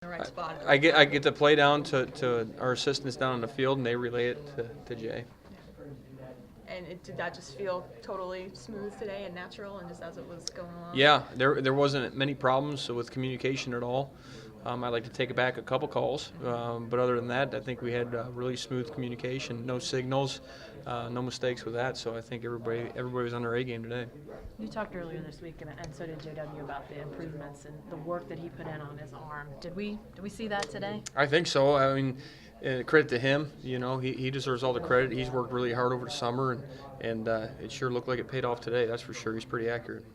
the right spot. I get to play down to our assistants down on the field, and they relay it to Jay. And did that just feel totally smooth today and natural and just as it was going along? Yeah, there wasn't many problems with communication at all. I'd like to take it back a couple calls, but other than that, I think we had really smooth communication, no signals, no mistakes with that. So I think everybody was on their A game today. You talked earlier this week, and so did JW, about the improvements and the work that he put in on his arm. Did we see that today? I think so. I mean, credit to him. You know, he deserves all the credit. He's worked really hard over the summer, and it sure looked like it paid off today. That's for sure. He's pretty accurate.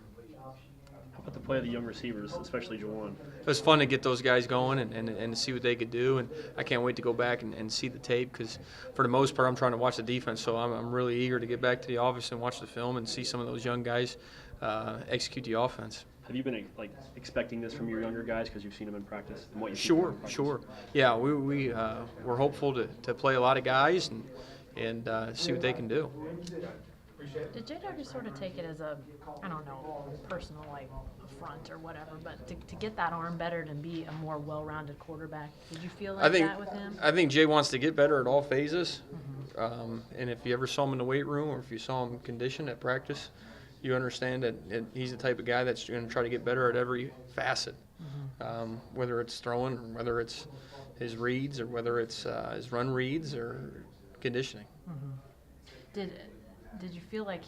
How about the play of the young receivers, especially Jawan? It was fun to get those guys going and see what they could do, and I can't wait to go back and see the tape because for the most part I'm trying to watch the defense, so I'm really eager to get back to the office and watch the film and see some of those young guys execute the offense. Have you been expecting this from your younger guys because you've seen them in practice and what you Sure. Yeah, we're hopeful to play a lot of guys and see what they can do. Did JW sort of take it as a, I don't know, personal affront or whatever, but to get that arm better and be a more well-rounded quarterback? Did you feel like that with him? I think Jay wants to get better at all phases, and if you ever saw him in the weight room or if you saw him conditioned at practice, you understand that he's the type of guy that's going to try to get better at every facet, whether it's throwing, or whether it's his reads, or whether it's his run reads or conditioning. Did you feel like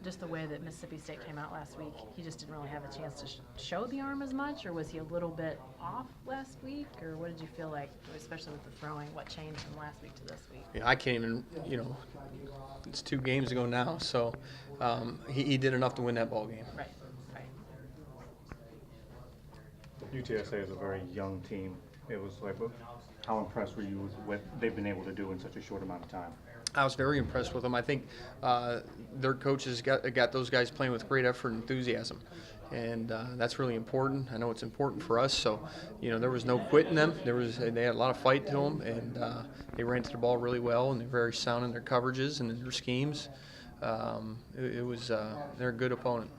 just the way that Mississippi State came out last week, he just didn't really have a chance to show the arm as much, or was he a little bit off last week, or what did you feel like, especially with the throwing, what changed from last week to this week? Yeah, I can't even, it's 2 games ago now, so he did enough to win that ball game. Right. UTSA is a very young team. It was how impressed were you with what they've been able to do in such a short amount of time? I was very impressed with them. I think their coaches got those guys playing with great effort and enthusiasm, and that's really important. I know it's important for us. So, there was no quit in them. They had a lot of fight to them, and they ran to the ball really well, and they're very sound in their coverages and in their schemes. They're a good opponent.